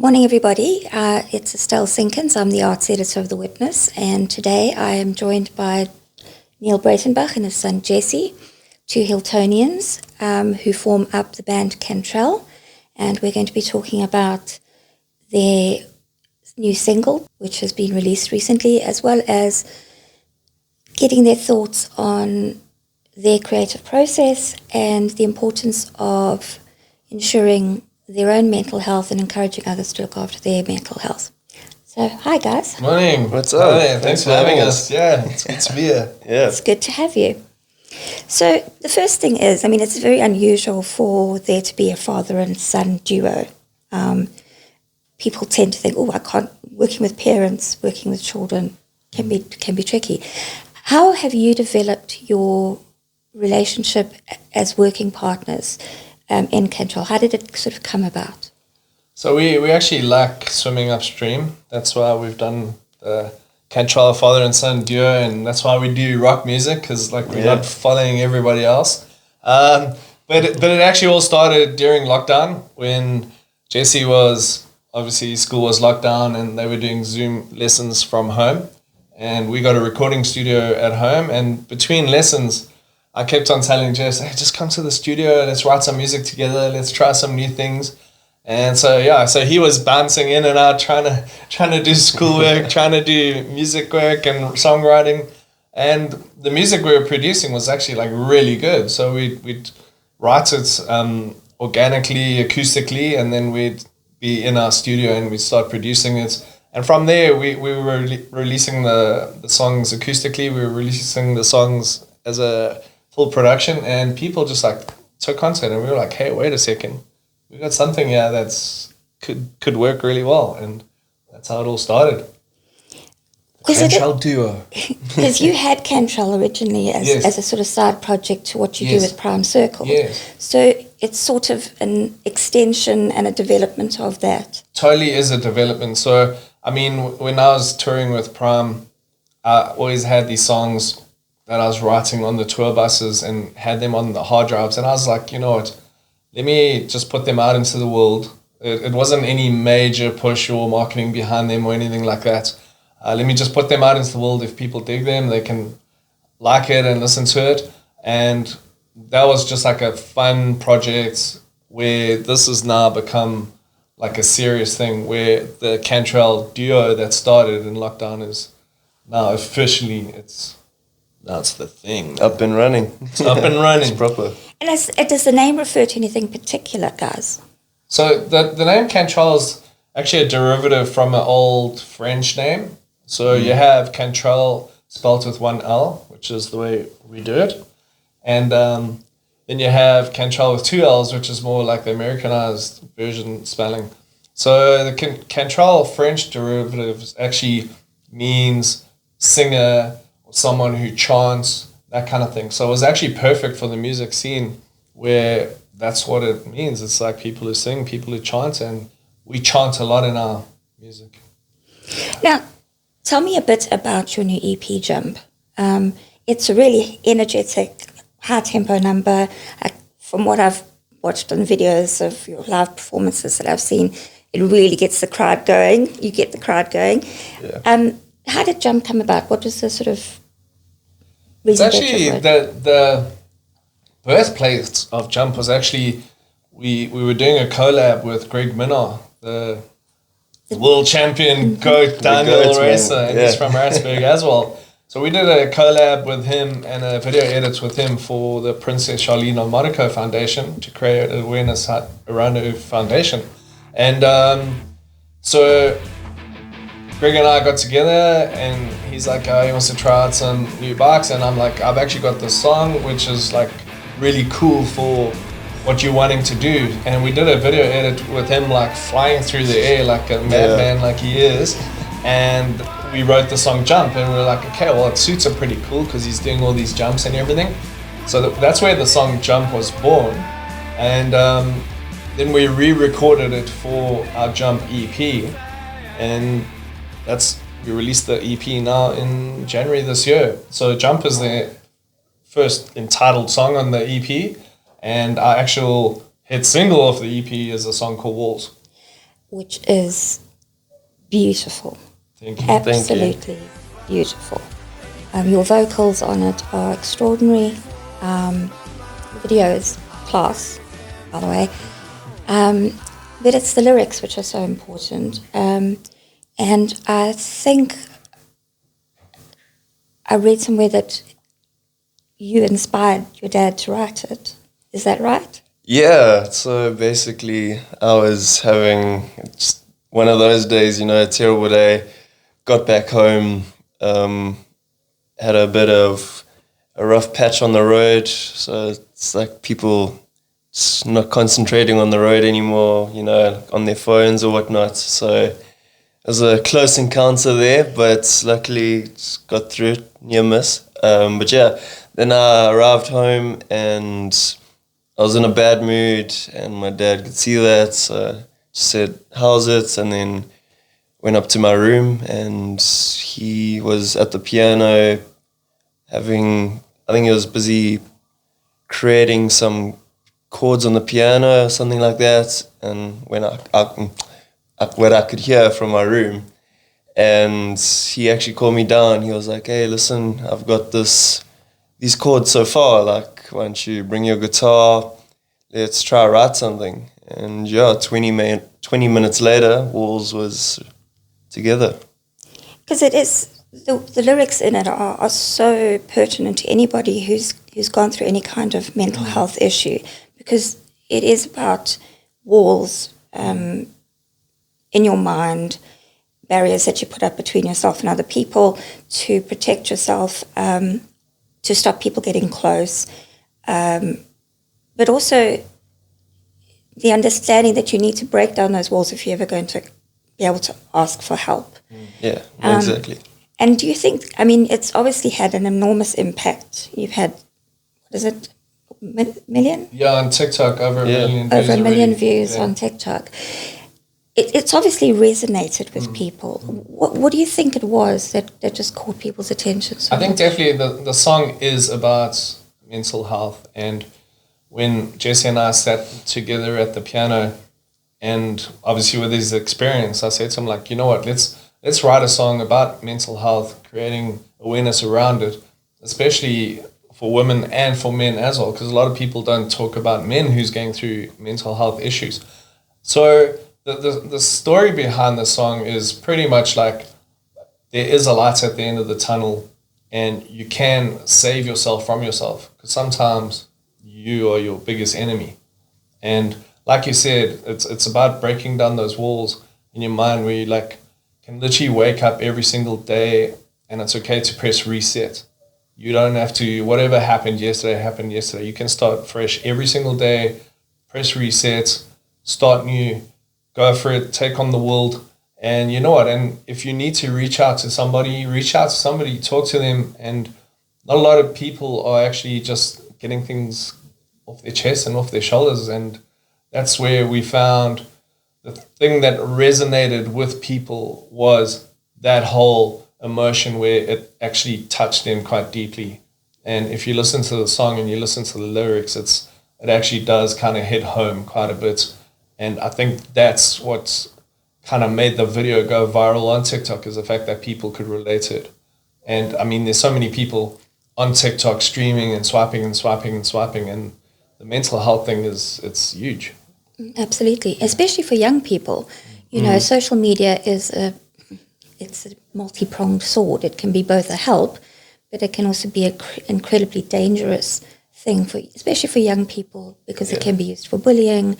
Morning, everybody. It's Estelle Sinkins. I'm the Arts Editor of The Witness, and today I am joined by Neil Breytenbach and his son Jesse, two Hiltonians who form up the band Cantrel, and we're going to be talking about their new single, which has been released recently, as well as getting their thoughts on their creative process and the importance of ensuring their own mental health and encouraging others to look after their mental health. So, hi guys. Morning. What's up? Hi, thanks for having us. Yeah, it's good to be here. Yeah. It's good to have you. So, the first thing is, it's very unusual for there to be a father and son duo. People tend to think, working with parents, working with children can be tricky. How have you developed your relationship as working partners in Cantrel? How did it sort of come about? So we actually like swimming upstream. That's why we've done the Cantrel father and son duo, and that's why we do rock music, because we're not following everybody else. But it actually all started during lockdown when Jesse was, obviously school was locked down and they were doing Zoom lessons from home, and we got a recording studio at home, and between lessons I kept on telling Jess, hey, just come to the studio, let's write some music together, let's try some new things. And so he was bouncing in and out, trying to do schoolwork, trying to do music work and songwriting. And the music we were producing was actually really good. So we'd write it organically, acoustically, and then we'd be in our studio and we'd start producing it. And from there, we were releasing the songs acoustically, we were releasing the songs as a full production, and people just took content, and we were like, hey, wait a second, we got something here that's could work really well, and that's how it all started. Cantrel duo. Because you had Cantrel originally as a sort of side project to what you do with Prime Circle. Yes. So it's sort of an extension and a development of that. Totally is a development. So, when I was touring with Prime, I always had these songs that I was writing on the tour buses and had them on the hard drives. And I was like, you know what, let me just put them out into the world. It wasn't any major push or marketing behind them or anything like that. Let me just put them out into the world. If people dig them, they can like it and listen to it. And that was just a fun project where this has now become a serious thing, where the Cantrel duo that started in lockdown is now officially, it's the thing. Up and running. It's up and running. It's proper. And does the name refer to anything particular, guys? So the name Cantrel is actually a derivative from an old French name. So you have Cantrel spelled with one L, which is the way we do it. And then you have Cantrel with two L's, which is more like the Americanized version spelling. So the Cantrel French derivative actually means singer, someone who chants, that kind of thing. So it was actually perfect for the music scene, where that's what it means. It's people who sing, people who chant, and we chant a lot in our music. Now, tell me a bit about your new EP, Jump. It's a really energetic, high-tempo number. From what I've watched on videos of your live performances that I've seen, it really gets the crowd going. You get the crowd going. Yeah. How did Jump come about? What was the sort of reason? It's actually the birthplace of Jump was actually we were doing a collab with Greg Minnar, the world champion goat downhill racer, and he's from Maritzburg as well. So we did a collab with him and a video edit with him for the Princess Charlene of Monaco Foundation to create awareness around her foundation. And so Greg and I got together, and he's like, he wants to try out some new bikes, and I'm like, I've actually got this song which is really cool for what you're wanting to do. And we did a video edit with him flying through the air like a madman like he is, and we wrote the song Jump, and we were like, okay, well, it suits him pretty cool because he's doing all these jumps and everything. So that's where the song Jump was born. And then we re-recorded it for our Jump EP, and we released the EP now in January this year. So Jump is the first entitled song on the EP, and our actual hit single of the EP is a song called Walls. which is beautiful. Thank you. Absolutely beautiful. Your vocals on it are extraordinary. The video is class, by the way. But it's the lyrics which are so important. And I think I read somewhere that you inspired your dad to write it. Is that right? Yeah, so basically I was having just one of those days, a terrible day. Got back home, had a bit of a rough patch on the road. So it's like people just not concentrating on the road anymore, on their phones or whatnot. So it was a close encounter there, but luckily just got through it, near miss. But yeah, then I arrived home and I was in a bad mood and my dad could see that. So just said, "How's it?" And then went up to my room and he was at the piano I think he was busy creating some chords on the piano or something like that. And when what I could hear from my room, and he actually called me down. He was like, "Hey, listen, I've got these chords so far. Like, why don't you bring your guitar? Let's try write something." And yeah, 20 minutes later, Walls was together. Because it is, the lyrics in it are so pertinent to anybody who's gone through any kind of mental health issue, because it is about walls in your mind, barriers that you put up between yourself and other people to protect yourself, to stop people getting close, but also the understanding that you need to break down those walls if you're ever going to be able to ask for help. Yeah, exactly. And do you think, I mean, it's obviously had an enormous impact. You've had, what is it, million? Yeah, on TikTok, over a million views. Over a million already. views on TikTok. It's obviously resonated with people. What do you think it was that just caught people's attention so I think much? definitely the song is about mental health. And when Jesse and I sat together at the piano, and obviously with his experience, I said to him, like, you know what, let's write a song about mental health, creating awareness around it, especially for women and for men as well, because a lot of people don't talk about men who's going through mental health issues. So the story behind the song is pretty much like there is a light at the end of the tunnel and you can save yourself from yourself, because sometimes you are your biggest enemy. And like you said, it's about breaking down those walls in your mind where you like can literally wake up every single day and it's okay to press reset. You don't have to, whatever happened yesterday. You can start fresh every single day, press reset, start new, go for it, take on the world. And you know what? And if you need to reach out to somebody, talk to them. And not a lot of people are actually just getting things off their chest and off their shoulders. And that's where we found the thing that resonated with people was that whole emotion where it actually touched them quite deeply. And if you listen to the song and you listen to the lyrics, it actually does kind of hit home quite a bit. And I think that's what's kind of made the video go viral on TikTok, is the fact that people could relate to it. And I mean, there's so many people on TikTok streaming and swiping, and the mental health thing it's huge. Absolutely, especially for young people. You know, social media is it's a multi-pronged sword. It can be both a help, but it can also be an incredibly dangerous thing, especially for young people, because it can be used for bullying.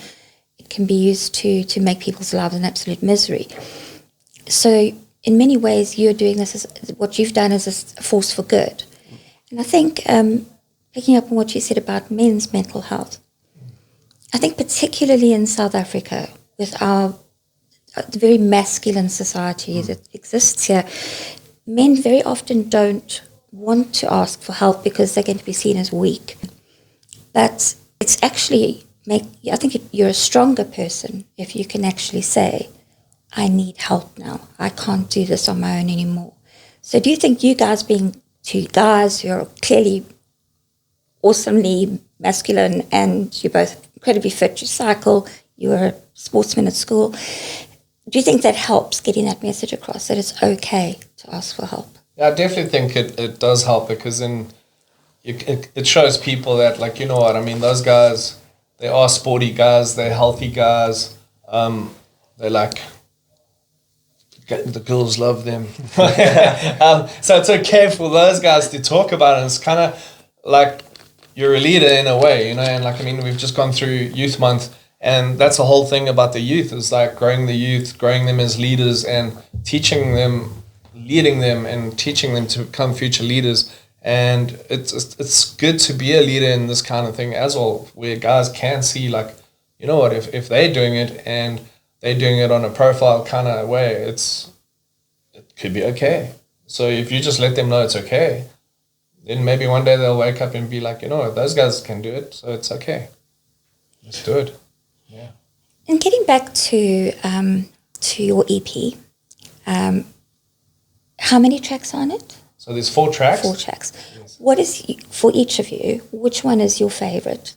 It can be used to make people's lives an absolute misery. So in many ways, you're doing this, what you've done is a force for good. And I think, picking up on what you said about men's mental health, I think particularly in South Africa, with the very masculine society that exists here, men very often don't want to ask for help because they're going to be seen as weak. But it's actually, I think you're a stronger person if you can actually say, I need help now. I can't do this on my own anymore. So do you think you guys, being two guys who are clearly awesomely masculine and you're both incredibly fit, you cycle, you were a sportsman at school, do you think that helps getting that message across, that it's okay to ask for help? Yeah, I definitely think it does help, because then it shows people that, like, you know what, I mean, those guys, they are sporty guys, they're healthy guys, they're like, the girls love them. So it's okay for those guys to talk about it. It's kind of like you're a leader in a way, you know, and like, I mean, we've just gone through Youth Month, and that's the whole thing about the youth, is like growing the youth, growing them as leaders, and teaching them, leading them, and teaching them to become future leaders. And it's good to be a leader in this kind of thing as well, where guys can see, like, you know what, if they're doing it and they're doing it on a profile kind of way, it could be okay. So if you just let them know it's okay, then maybe one day they'll wake up and be like, you know what, those guys can do it, so it's okay. Let's do it. Yeah. And getting back to your EP, how many tracks on it? So there's 4 tracks. 4 tracks. Yes. What is, for each of you, which one is your favorite?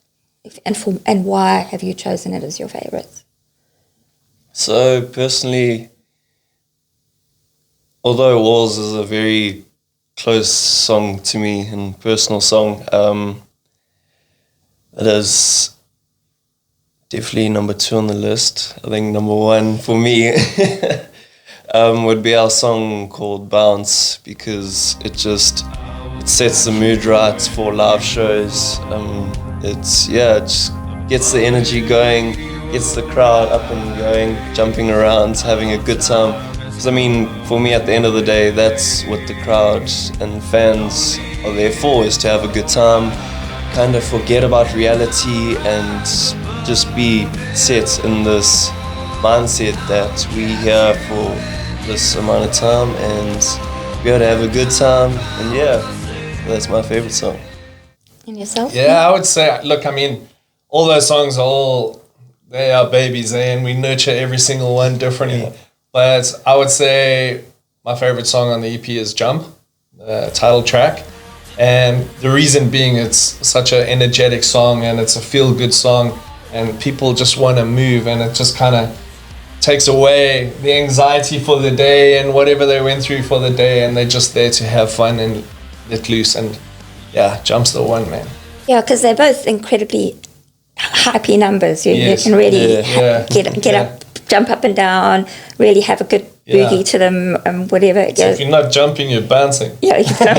And why have you chosen it as your favorite? So personally, although Walls is a very close song to me and personal song, it is definitely number 2 on the list. I think number 1 for me would be our song called Bounce, because it sets the mood right for live shows. It just gets the energy going, gets the crowd up and going, jumping around, having a good time. Because I mean, for me, at the end of the day, that's what the crowd and fans are there for, is to have a good time, kind of forget about reality and just be set in this mindset that we're here for this amount of time and be able to have a good time. And yeah, that's my favorite song. And yourself? Yeah, I would say, look, I mean, all those songs they are babies, and we nurture every single one differently. Yeah. But I would say my favorite song on the EP is Jump, the title track. And the reason being, it's such an energetic song, and it's a feel-good song, and people just want to move, and it just kind of takes away the anxiety for the day and whatever they went through for the day, and they're just there to have fun and let loose. And yeah, Jump's the one, man. Yeah, because they're both incredibly happy numbers. You can really get up, jump up and down, really have a good boogie to them, whatever. So if you're not jumping, you're bouncing. Yeah, you can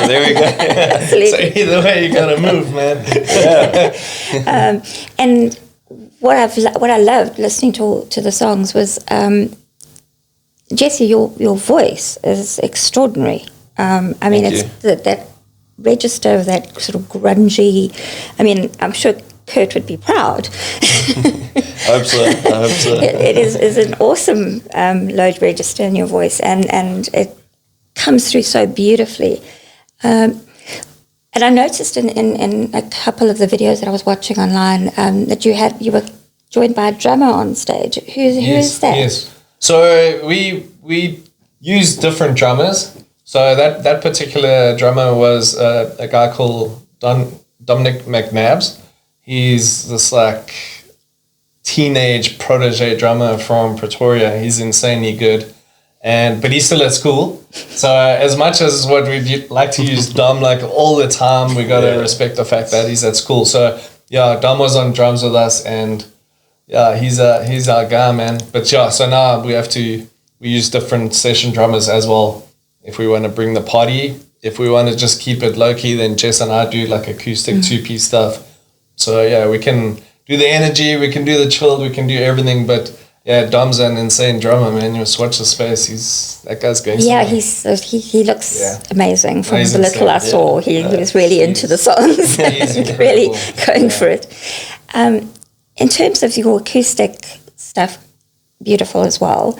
there we go. Absolutely. So either way, you gotta move, man. And what I loved listening to the songs was, Jesse, your voice is extraordinary. I mean, it's that register of that sort of grungy. I mean, I'm sure Kurt would be proud. I hope so. It is an awesome low register in your voice, and it comes through so beautifully. And I noticed in a couple of the videos that I was watching online that you were joined by a drummer on stage. Who is that? Yes. So we use different drummers. So that particular drummer was a guy called Dominic McNabbs. He's this like teenage protege drummer from Pretoria. He's insanely good, but he's still at school. So as much as what we'd like to use Dom like all the time, we gotta respect the fact that he's at school. So yeah, Dom was on drums with us, and yeah, he's our guy, man. But yeah, so now we use different session drummers as well. If we want to bring the party, if we want to just keep it low key, then Jess and I do like acoustic 2-piece stuff. So yeah, we can do the energy, we can do the chilled, we can do everything. But yeah, Dom's an insane drummer, man. You just watch the space. That guy's going. Yeah, he looks amazing. From the little I saw, he was really into the songs, really going for it. In terms of your acoustic stuff, beautiful as well.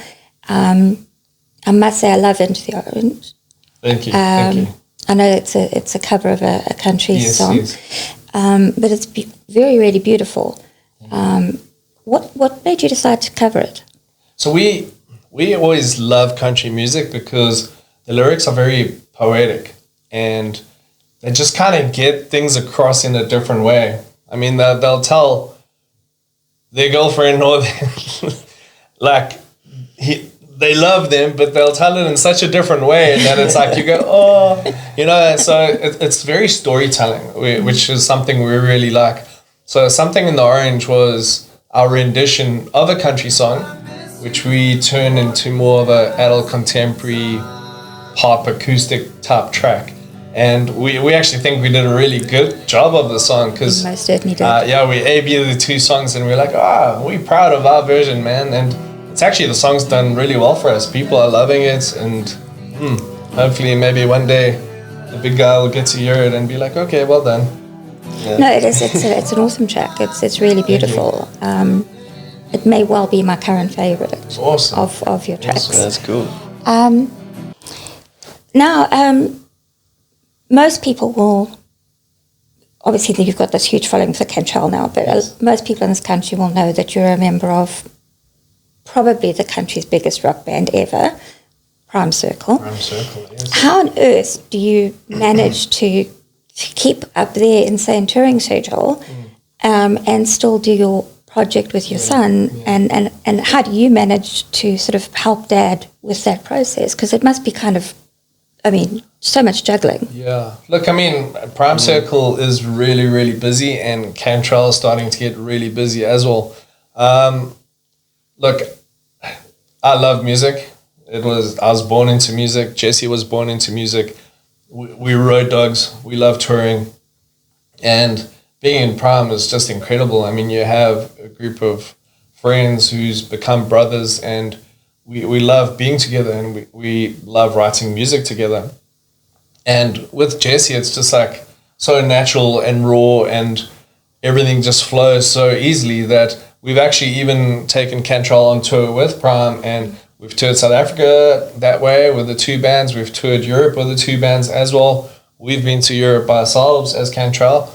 I must say I love Into the Orange. Thank you. Thank you. I know it's a cover of a country song, yes. But it's very, really beautiful. What made you decide to cover it? So we always love country music because the lyrics are very poetic, and they just kind of get things across in a different way. I mean, they'll tell their girlfriend or like they love them, but they'll tell it in such a different way that it's like you go, oh, you know. So it's very storytelling, which is something we really like. So Something in the Orange was our rendition of a country song, which we turned into more of a adult contemporary pop acoustic type track. And we actually think we did a really good job of the song because most certainly did. we A/B the two songs and we're like, we're proud of our version, man. And it's actually, the song's done really well for us. People are loving it, and hopefully maybe one day the big guy will get to hear it and be like, okay, well done. Yeah. No, it is. It's an awesome track. It's really beautiful. It may well be my current favorite of your tracks. Awesome. That's cool. Now, most people will, obviously you've got this huge following for Cantrel now, but most people in this country will know that you're a member of probably the country's biggest rock band ever, Prime Circle. Prime Circle, yes. How on earth do you manage to keep up their insane touring schedule and still do your project with your son? Yeah. And how do you manage to sort of help Dad with that process? Because it must be kind of, so much juggling. Yeah. Look, Prime Circle is really, really busy, and Cantrel is starting to get really busy as well. Look, I love music. I was born into music. Jesse was born into music. We road dogs. We love touring. And being in Prime is just incredible. You have a group of friends who's become brothers, and we love being together, and we love writing music together. And with Jesse, it's just like so natural and raw, and everything just flows so easily that we've actually even taken Cantrel on tour with Prime, and we've toured South Africa that way with the two bands. We've toured Europe with the two bands as well. We've been to Europe by ourselves as Cantrel.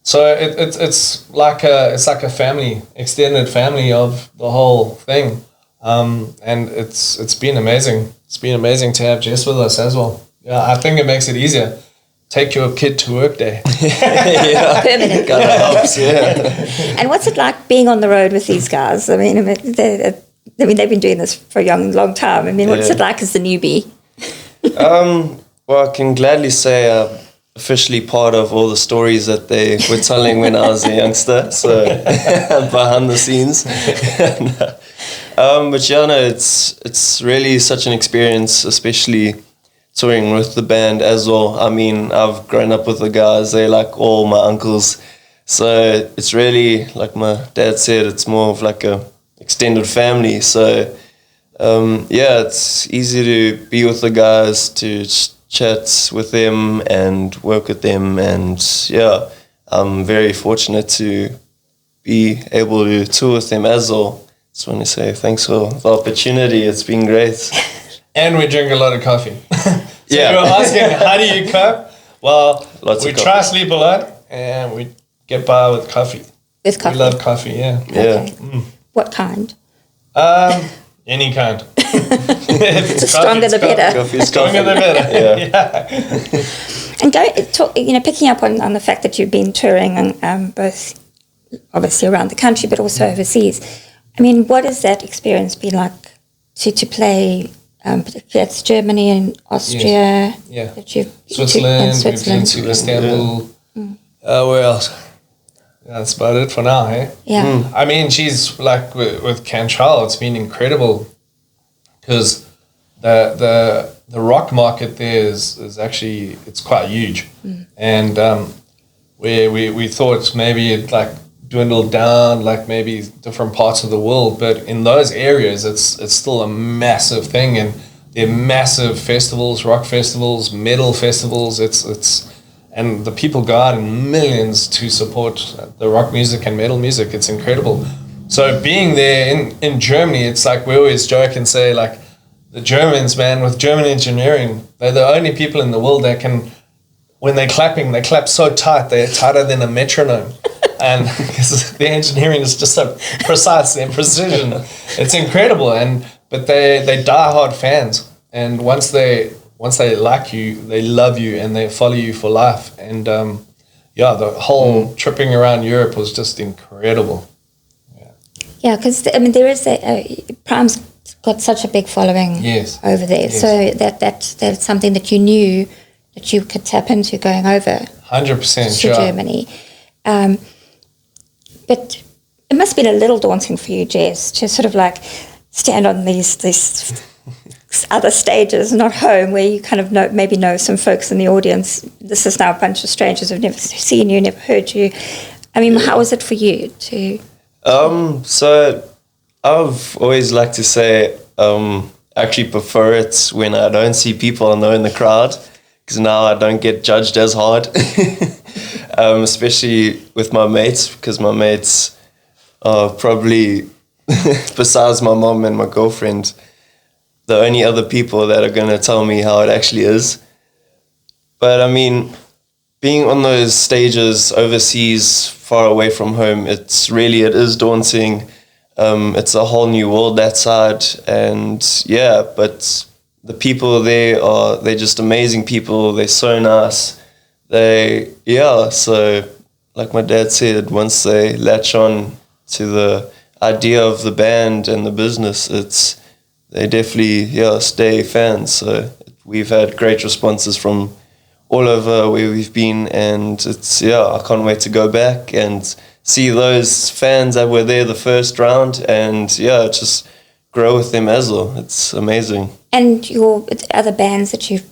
So it's like a family, extended family of the whole thing. And it's been amazing. It's been amazing to have Jess with us as well. Yeah, I think it makes it easier. Take your kid to work day. Permanent. Helps, yeah. And what's it like being on the road with these guys? They've been doing this for a long time. What's it like as the newbie? Well, I can gladly say I'm officially part of all the stories that they were telling when I was a youngster. So behind the scenes. But yeah, no, it's really such an experience, especially touring with the band as well. I've grown up with the guys. They're like all my uncles. So it's really, like my dad said, it's more of like a extended family. So it's easy to be with the guys, to chat with them and work with them. And yeah, I'm very fortunate to be able to tour with them as well. Just want to say thanks for the opportunity. It's been great. And we drink a lot of coffee. So you were asking, how do you cope? Well, we try to sleep a lot, and we get by with coffee. With coffee? We love coffee, yeah. Okay. What kind? Any kind. The stronger the better. Stronger the better, yeah. And picking up on the fact that you've been touring both obviously around the country, but also overseas. What has that experience been like to play? That's Germany and Austria. Yeah. Switzerland. We've been to Istanbul. Where else? Yeah, that's about it for now, hey? Yeah. She's like with Cantrel, it's been incredible because the rock market there is actually, it's quite huge. And where we thought maybe it like dwindled down, like maybe different parts of the world, but in those areas it's still a massive thing, and they're massive festivals, rock festivals, metal festivals. And the people go out in millions to support the rock music and metal music. It's incredible. So being there in Germany, it's like we always joke and say, like, the Germans, man, with German engineering, they're the only people in the world that can, when they're clapping, they clap so tight, they're tighter than a metronome. And because the engineering is just so precise and precision, it's incredible. But they die-hard fans, and once they like you, they love you, and they follow you for life. And the whole tripping around Europe was just incredible. Yeah, because there is Prime's got such a big following Yes. over there. Yes. So that's something that you knew that you could tap into going over 100%, to sure. Germany. But it must have been a little daunting for you, Jess, to sort of like stand on these other stages, not home, where you kind of know some folks in the audience. This is now a bunch of strangers who've never seen you, never heard you. I mean, how was it for you to... So I've always liked to say, actually prefer it when I don't see people I know in the crowd, because now I don't get judged as hard, especially with my mates, because my mates are probably, besides my mom and my girlfriend, the only other people that are going to tell me how it actually is. But I mean, being on those stages overseas, far away from home, it is daunting. It's a whole new world, that side. And yeah, but the people there they're just amazing people. They're so nice. So like my dad said, once they latch on to the idea of the band and the business, they definitely stay fans. So we've had great responses from all over where we've been, and I can't wait to go back and see those fans that were there the first round, and just grow with them as well. It's amazing. And your other bands that who've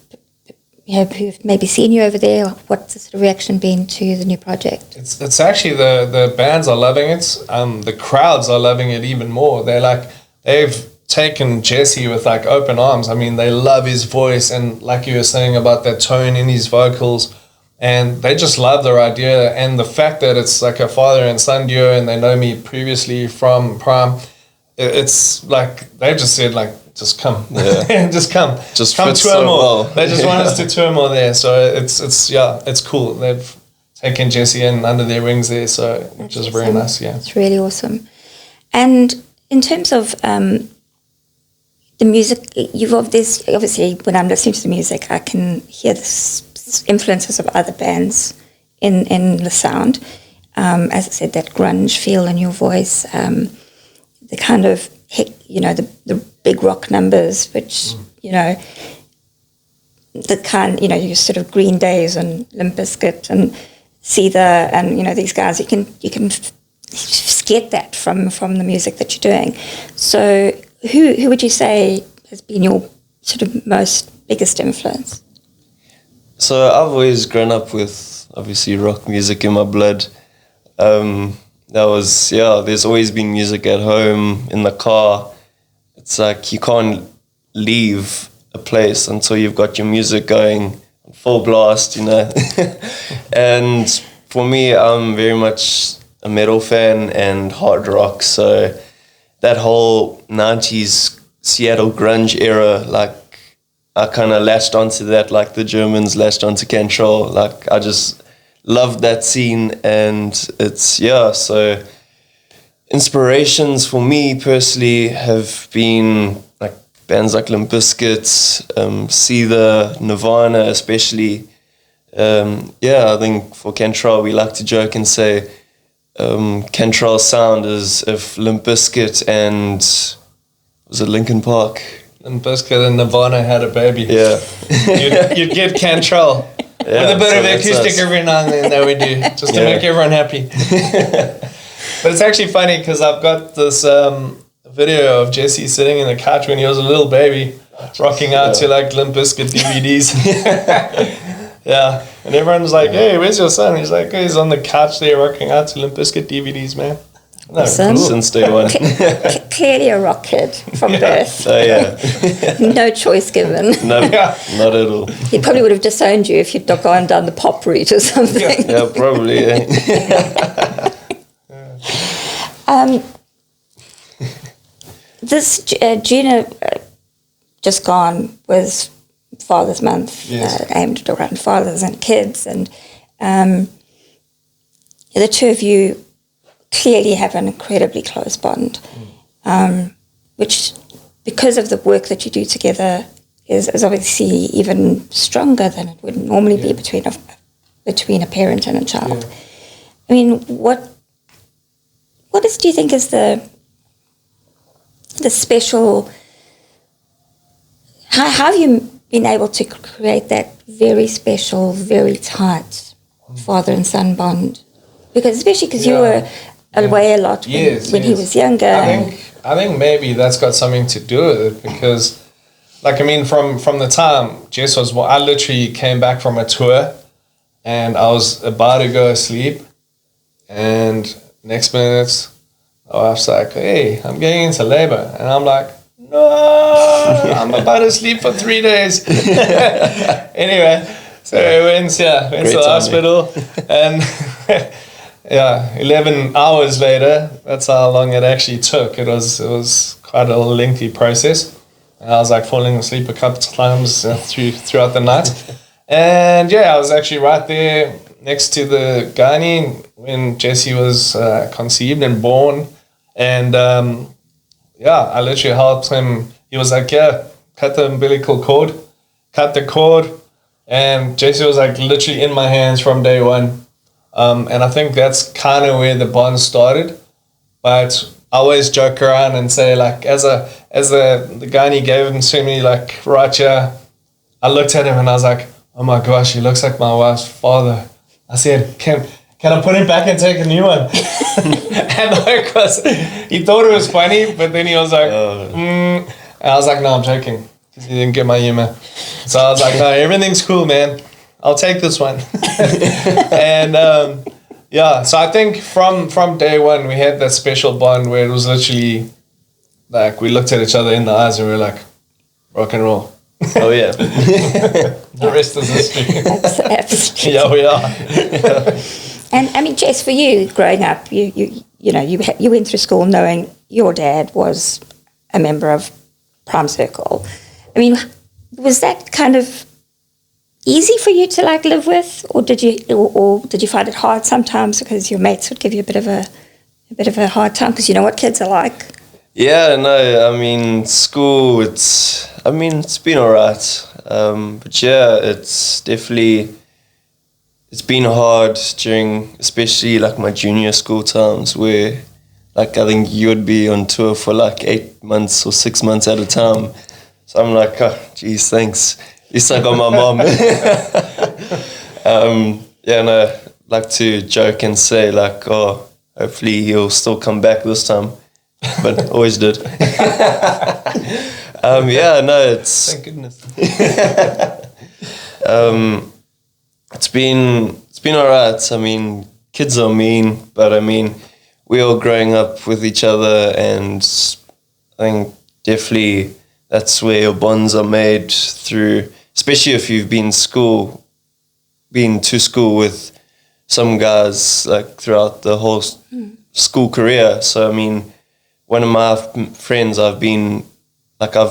maybe seen you over there, what's the sort of reaction been to the new project? It's actually the bands are loving it. The crowds are loving it even more. They've taken Jesse with like open arms. I mean, they love his voice, and like you were saying about that tone in his vocals, and they just love their idea, and the fact that it's like a father and son duo, and they know me previously from Prime. It's like they just said like, just come, just come tour so more. well. They just want us to tour more there, so it's cool. They've taken Jesse in under their wings there, so which is very nice. Yeah, it's really awesome. And in terms of the music, obviously when I'm listening to the music, I can hear the influences of other bands in the sound. As I said, that grunge feel in your voice, the kind of the big rock numbers, which the kind your sort of Green Days and Limp Bizkit and Seether and these guys, you can get that from the music that you're doing. So who would you say has been your sort of biggest influence? So I've always grown up with obviously rock music in my blood. There's always been music at home, in the car. It's like you can't leave a place until you've got your music going full blast, And for me, I'm very much a metal fan and hard rock. So that whole 90s Seattle grunge era, like I kind of latched onto that, like the Germans latched onto Cantrel. Like I just loved that scene, and so inspirations for me personally have been like bands like Limp Bizkit, Seether, Nirvana especially. I think for Cantrel we like to joke and say Cantrel's sound is if Limp Bizkit and was it Linkin Park? Limp Bizkit and Nirvana had a baby. Yeah. you'd get Cantrel. Yeah, with a bit of acoustic every now and then that we do, just to make everyone happy. But it's actually funny because I've got this video of Jesse sitting in the couch when he was a little baby, rocking out to like Limp Bizkit DVDs. Yeah, and everyone's like, "Hey, where's your son?" He's like, "He's on the couch there rocking out to Limp Bizkit DVDs, man." No, cool. Since day one. Clearly a rock kid from birth. No choice given. No, not at all. He probably would have disowned you if you'd gone down the pop route or something. Yeah, probably. This June just gone was Father's Month, aimed around fathers and kids, and the two of you clearly have an incredibly close bond, which, because of the work that you do together, is obviously even stronger than it would normally be between a parent and a child. Yeah. I mean, what do you think is the special How have you been able to create that very special, very tight father and son bond? Because especially because you were away a lot when he was younger. I think maybe that's got something to do with it because, like, I mean, from the time Jess was, I literally came back from a tour and I was about to go to sleep, and next minute my wife's like, "Hey, I'm getting into labor," and I'm like, "No, I'm about to sleep for 3 days." Anyway, so we went to the hospital, and 11 hours later, that's how long it actually took. It was quite a lengthy process. And I was like falling asleep a couple of times throughout the night. And I was actually right there next to the gynae when Jessie was conceived and born. And I literally helped him. He was like, cut the umbilical cord, cut the cord. And Jessie was like literally in my hands from day one. And I think that's kind of where the bond started. But I always joke around and say, like, as the gynae gave him to me, like, right here, I looked at him and I was like, oh my gosh, he looks like my wife's father. I said, can I put him back and take a new one? And like, he thought it was funny, but then he was like, And I was like, no, I'm joking, because he didn't get my humor. So I was like, no, everything's cool, man. I'll take this one. And so I think from day one we had that special bond where it was literally like we looked at each other in the eyes and we were like, rock and roll. Oh yeah. The rest is history. Absolutely. Yeah, we are. And I mean, Jess, for you growing up, you went through school knowing your dad was a member of Prime Circle. I mean, was that kind of easy for you to like live with, or did you find it hard sometimes because your mates would give you a bit of a hard time because you know what kids are like? Yeah, no, I mean, school, it's been alright. But yeah, it's been hard during, especially like my junior school times where, like, I think you would be on tour for like 8 months or 6 months at a time. So I'm like, oh, geez, thanks. At least I got my mom. Like to joke and say like, oh, hopefully he'll still come back this time. But always did. It's... Thank goodness. It's been alright. I mean, kids are mean, but I mean, we're all growing up with each other, and I think definitely that's where your bonds are made through, especially if you've been to school with some guys like throughout the whole school career. So I mean, one of my friends I've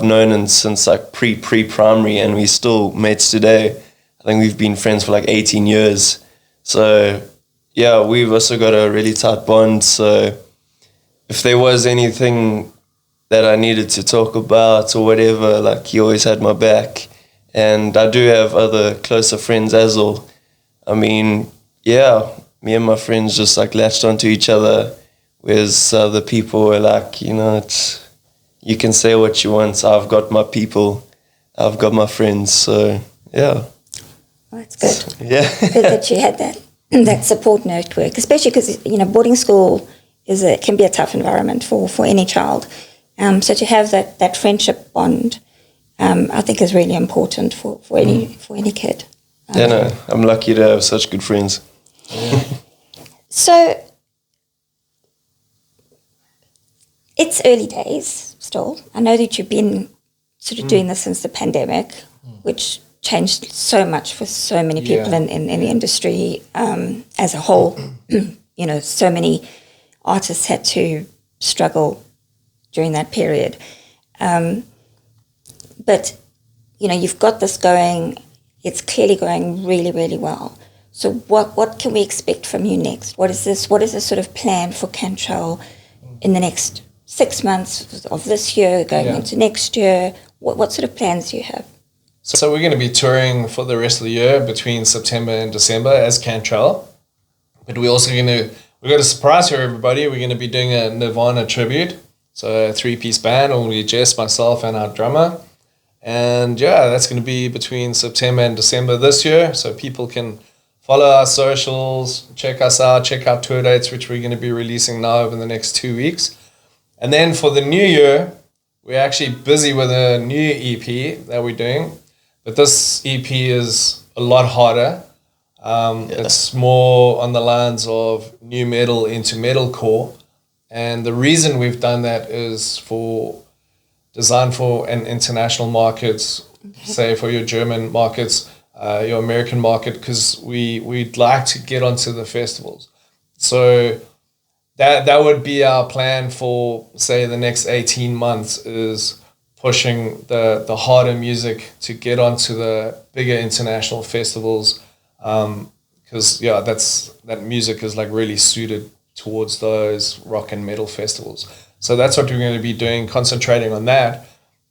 known since like pre-primary, and we're still mates today. I think we've been friends for like 18 years. So yeah, we've also got a really tight bond. So if there was anything that I needed to talk about or whatever, like, he always had my back. And I do have other closer friends as well. I mean, yeah, me and my friends just like latched onto each other, whereas other people were like, you know, you can say what you want. I've got my people, I've got my friends. So yeah. Well, that's good. Yeah. Good that you had that support network, especially because, you know, boarding school can be a tough environment for any child. So to have that friendship bond, I think is really important for any kid. I'm lucky to have such good friends. So it's early days still. I know that you've been sort of doing this since the pandemic, which changed so much for so many people in the industry as a whole. You know, so many artists had to struggle during that period. But, you know, you've got this going. It's clearly going really, really well. So what can we expect from you next? What is the sort of plan for Cantrel in the next 6 months of this year, going into next year? What sort of plans do you have? So we're going to be touring for the rest of the year between September and December as Cantrel. But we're also we've got a surprise for everybody. We're going to be doing a Nirvana tribute. So a 3-piece band, only Jess, myself, and our drummer. And yeah, that's going to be between September and December this year. So people can follow our socials, check us out, check out tour dates, which we're going to be releasing now over the next 2 weeks. And then for the new year, we're actually busy with a new EP that we're doing. But this EP is a lot harder. It's more on the lines of new metal into metalcore. And the reason we've done that is designed for an international markets, say for your German markets, your American market, because we'd like to get onto the festivals. So that would be our plan for, say, the next 18 months, is pushing the harder music to get onto the bigger international festivals, because that music is like really suited towards those rock and metal festivals. So that's what we're going to be doing, concentrating on that.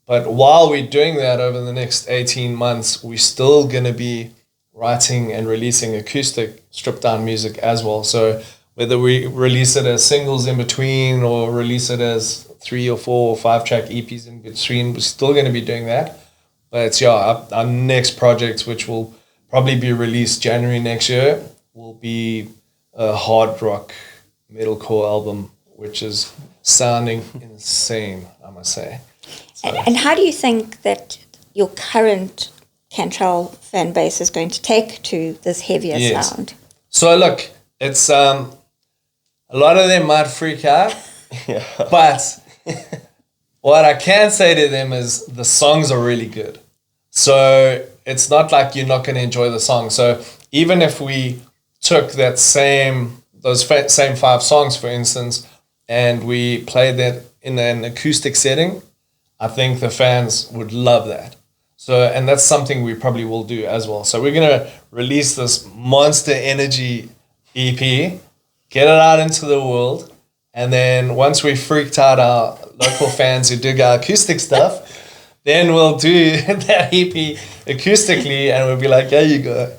But while we're doing that over the next 18 months, we're still going to be writing and releasing acoustic stripped down music as well. So whether we release it as singles in between or release it as 3 or 4 or 5 track EPs in between, we're still going to be doing that. But it's our next project, which will probably be released January next year, will be a hard rock metalcore album, which is sounding insane, I must say. So. And how do you think that your current Cantrel fan base is going to take to this heavier sound? So look, it's a lot of them might freak out, but what I can say to them is the songs are really good. So it's not like you're not going to enjoy the song. So even if we took those same 5 songs, for instance, and we played that in an acoustic setting, I think the fans would love that. So, and that's something we probably will do as well. So we're going to release this Monster Energy EP, get it out into the world, and then once we freaked out our local fans who dig our acoustic stuff, then we'll do that EP acoustically, and we'll be like, there you go.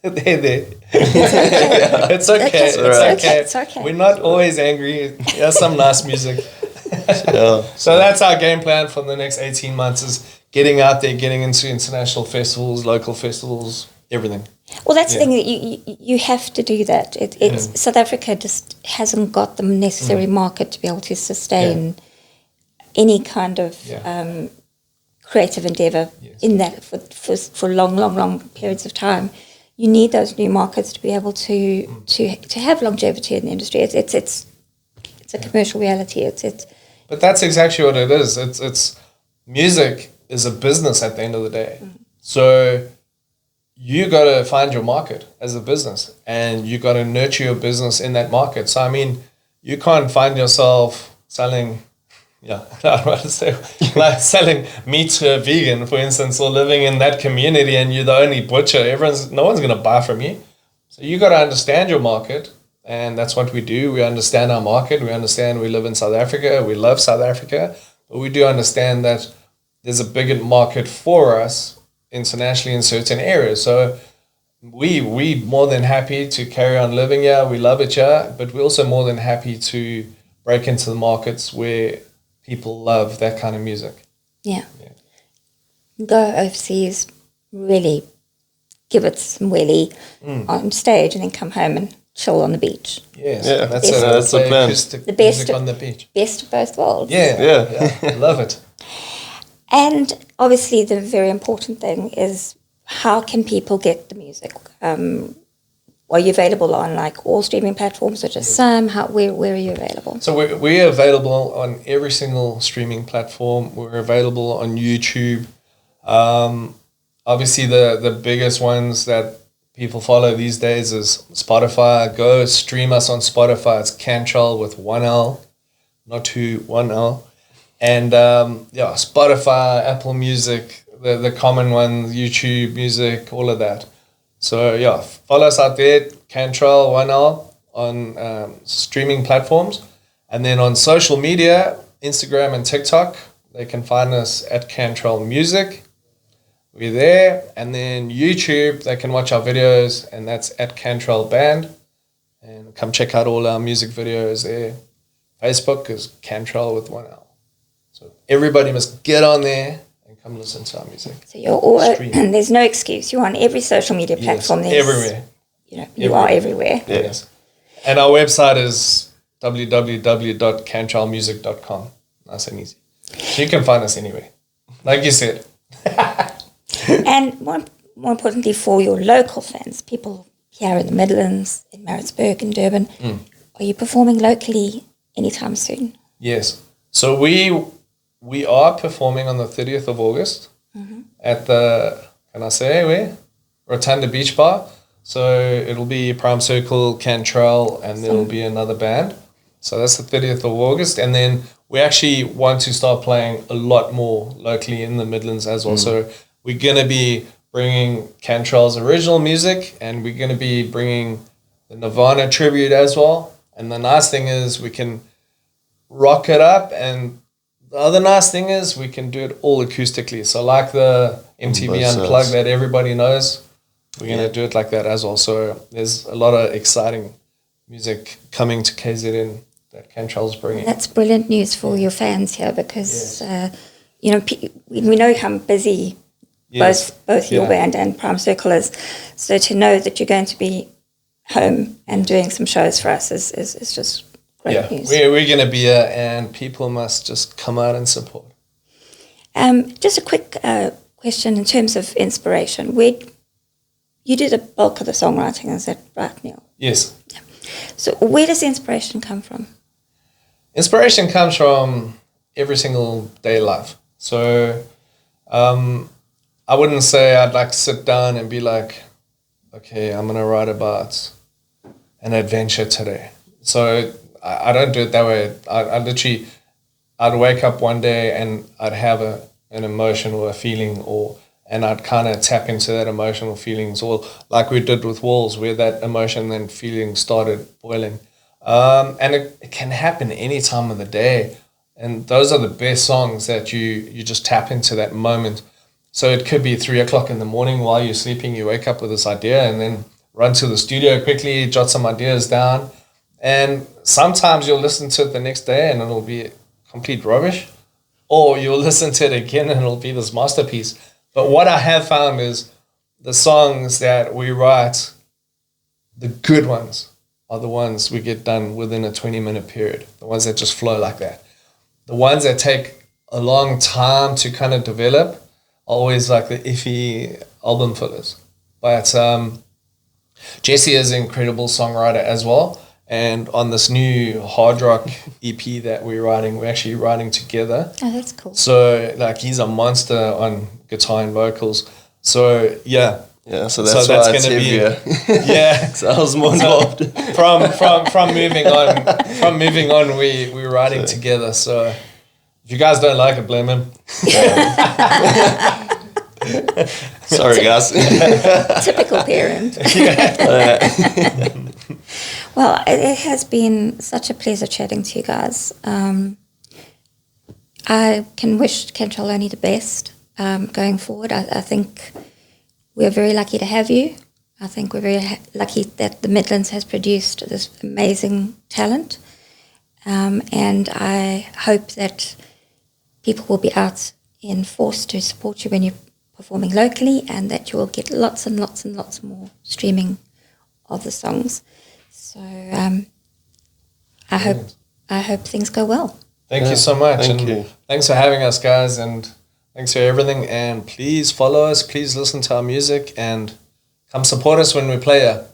There. It's okay. It's okay. We're not always angry. There's some nice music. So that's our game plan for the next 18 months, is getting out there, getting into international festivals, local festivals, everything. Well, that's the thing, that you have to do that. South Africa just hasn't got the necessary market to be able to sustain any kind of creative endeavor in that for long periods of time. You need those new markets to be able to have longevity in the industry. It's a commercial reality. But that's exactly what it is. It's music is a business at the end of the day. So you got to find your market as a business, and you got to nurture your business in that market. So I mean, you can't find yourself selling. I don't want to say, like selling meat to a vegan, for instance, or living in that community and you're the only butcher. No one's going to buy from you. So you got to understand your market, and that's what we do. We understand our market. We understand we live in South Africa. We love South Africa, but we do understand that there's a bigger market for us internationally in certain areas. So we more than happy to carry on living here. We love it here, but we're also more than happy to break into the markets where people love that kind of music. Yeah. Go overseas, really give it some wheelie on stage, and then come home and chill on the beach. Yes, that's the plan. The best music on the beach. Best of both worlds. Yeah. Love it. And obviously the very important thing is, how can people get the music? Are you available on like all streaming platforms, or just some? Where are you available? So we're available on every single streaming platform. We're available on YouTube. Obviously, the biggest ones that people follow these days is Spotify. Go stream us on Spotify. It's Cantrel with 1L, not 2, 1L. And Spotify, Apple Music, the common ones, YouTube Music, all of that. So follow us out there, Cantrel 1L on streaming platforms. And then on social media, Instagram and TikTok, they can find us at Cantrel Music. We're there. And then YouTube, they can watch our videos, and that's at Cantrel Band. And come check out all our music videos there. Facebook is Cantrel with 1L. So everybody must get on there and come listen to our music. So you're all, Stream. there's no excuse. You're on every social media platform. Yes, There's, everywhere. You know, you are everywhere. Yes. And our website is www.cantrelmusic.com. Nice and easy. So you can find us anywhere. Like you said. And more importantly, for your local fans, people here in the Midlands, in Maritzburg, in Durban, are you performing locally anytime soon? Yes. So we are performing on the 30th of August at the, can I say where? Rotunda Beach Bar. So it'll be Prime Circle, Cantrel, and there'll be another band. So that's the 30th of August. And then we actually want to start playing a lot more locally in the Midlands as well. So we're going to be bringing Cantrel's original music, and we're going to be bringing the Nirvana tribute as well. And the nice thing is we can rock it up, and the other nice thing is we can do it all acoustically. So like the MTV Unplugged that everybody knows, we're going to do it like that as well. So there's a lot of exciting music coming to KZN that Cantrel's bringing. That's brilliant news for your fans here because, you know, we know how busy both your band and Prime Circle is. So to know that you're going to be home and doing some shows for us is just great news. We're going to be here, and people must just come out and support. Just a quick question in terms of inspiration. You did a bulk of the songwriting, is that right, Neil? Yes. Yeah. So where does the inspiration come from? Inspiration comes from every single day life. So I wouldn't say I'd like to sit down and be like, okay, I'm going to write about an adventure today. So I don't do it that way. I'd wake up one day and I'd have an emotion or a feeling, and I'd kind of tap into that emotional feelings, or like we did with Walls, where that emotion and feeling started boiling. And it can happen any time of the day. And those are the best songs that you just tap into that moment. So it could be 3 o'clock in the morning while you're sleeping, you wake up with this idea and then run to the studio quickly, jot some ideas down. And sometimes you'll listen to it the next day and it'll be complete rubbish. Or you'll listen to it again and it'll be this masterpiece. But what I have found is the songs that we write, the good ones, are the ones we get done within a 20-minute period. The ones that just flow like that. The ones that take a long time to kind of develop are always like the iffy album fillers. But Jesse is an incredible songwriter as well. And on this new hard rock EP that we're actually writing together. Oh, that's cool. So like he's a monster on guitar and vocals. So yeah. Yeah, so that's why it's heavier. Yeah. So I was more involved. From moving on, we're writing together. So if you guys don't like it, blame him. Sorry, guys. Typical parent. Well, it has been such a pleasure chatting to you guys. I can wish Cantrel only the best going forward. I think we're very lucky to have you. I think we're very lucky that the Midlands has produced this amazing talent. And I hope that people will be out in force to support you when you're performing locally, and that you will get lots and lots and lots more streaming of the songs. So I hope things go well. Thank you so much. Thank you. Thanks for having us, guys, and thanks for everything. And please follow us. Please listen to our music and come support us when we play here.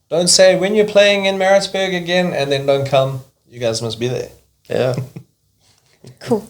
Don't say when you're playing in Maritzburg again and then don't come. You guys must be there. Yeah. Cool.